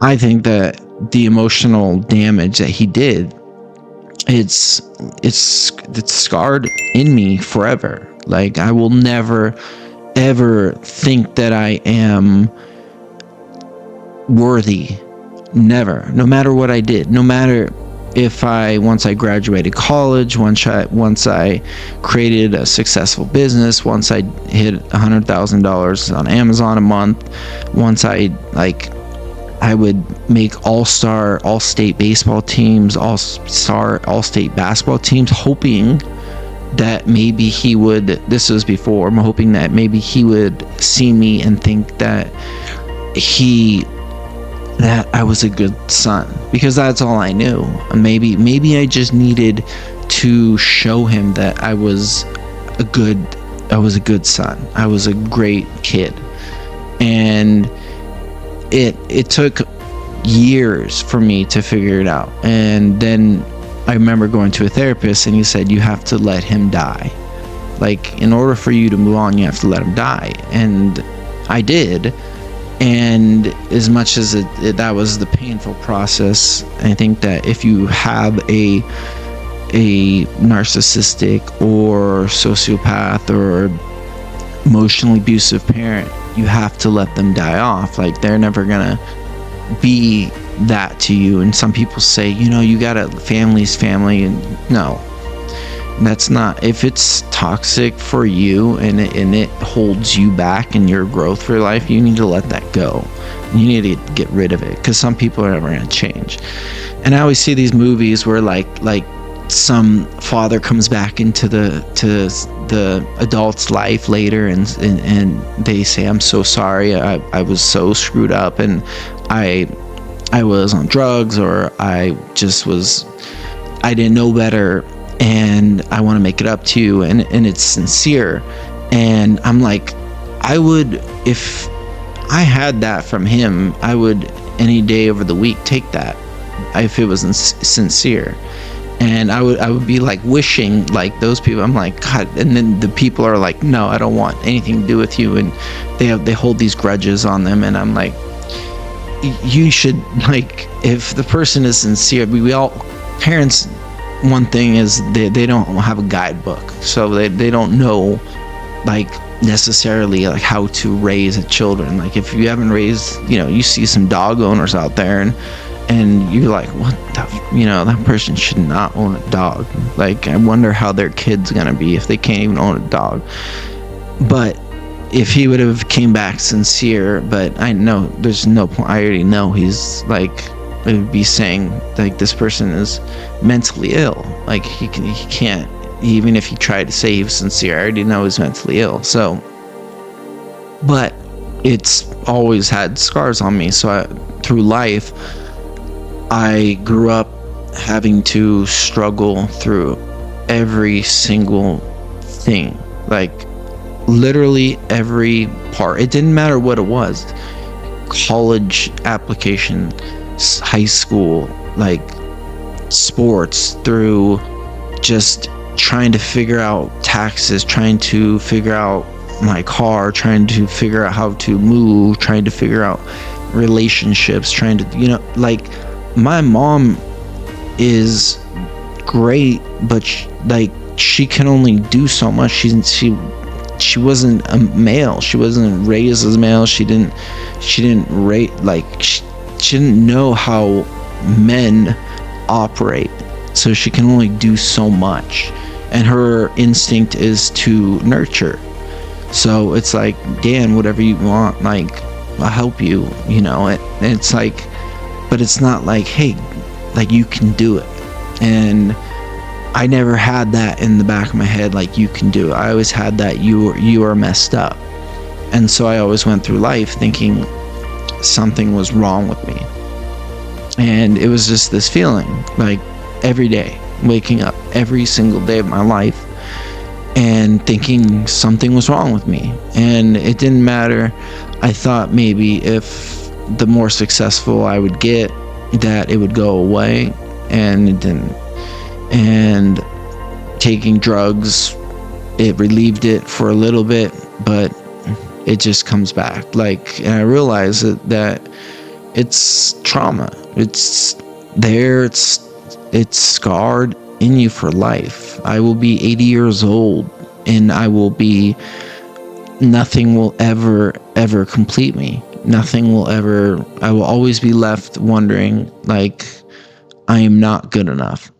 I think that the emotional damage that he did, it's it's scarred in me forever. Like, I will never ever think that I am worthy. Never. No matter what I did, no matter if once I graduated college, once I created a successful business, once I hit $100,000 on Amazon a month, once I would make all-state baseball teams, all-state basketball teams, hoping that maybe he would, this was before, I'm hoping that maybe he would see me and think that I was a good son, because that's all I knew. Maybe I just needed to show him that I was a good son. I was a great kid. And it took years for me to figure it out. And then I remember going to a therapist, and he said, you have to let him die. Like, in order for you to move on, you have to let him die. And I did. And as much as that was the painful process, I think that if you have a narcissistic or sociopath or emotionally abusive parent, you have to let them die off. Like, they're never gonna be that to you. And some people say, you gotta, family's family, and no, that's not. If it's toxic for you and it holds you back in your growth for life, you need to let that go. You need to get rid of it, because some people are never going to change. And I always see these movies where like some father comes back into the adult's life later, and they say, I'm so sorry, I was so screwed up, and I was on drugs, or I didn't know better, and I want to make it up to you, and it's sincere. And I'm like, if I had that from him, I would any day over the week take that, if it was sincere. And I would be like wishing, like, those people, I'm like, God. And then the people are like, no, I don't want anything to do with you, and they hold these grudges on them. And I'm like, you should, like, if the person is sincere, we all, parents, one thing is they don't have a guidebook, so they don't know, like, necessarily, like, how to raise children. Like, if you haven't raised, you see some dog owners out there, and you're like, what the, that person should not own a dog. Like, I wonder how their kid's gonna be if they can't even own a dog. But if he would have came back sincere, but I know there's no point, I already know he's like, it would be saying, like, this person is mentally ill. Like, he can't, even if he tried to say he was sincere, I already know he's mentally ill. So, but it's always had scars on me. So through life, I grew up having to struggle through every single thing, like literally every part. It didn't matter what it was. College application, high school, like sports, through just trying to figure out taxes, trying to figure out my car, trying to figure out how to move, trying to figure out relationships, trying to, like, my mom is great, but she can only do so much. She wasn't a male. She wasn't raised as a male. She didn't know how men operate. So she can only do so much, and her instinct is to nurture. So it's like, Dan, whatever you want, like, I'll help you, and it's like, but it's not like, hey, like, you can do it. And I never had that in the back of my head, like, you can do it. I always had that you are messed up. And so I always went through life thinking something was wrong with me. And it was just this feeling, like, every day, waking up every single day of my life and thinking something was wrong with me. And it didn't matter. I thought maybe if the more successful I would get, that it would go away, and it didn't. And taking drugs, it relieved it for a little bit, but it just comes back. Like, and I realized that it's trauma. It's there. It's scarred in you for life. I will be 80 years old, and nothing will ever complete me. Nothing will ever. I will always be left wondering, like, I am not good enough.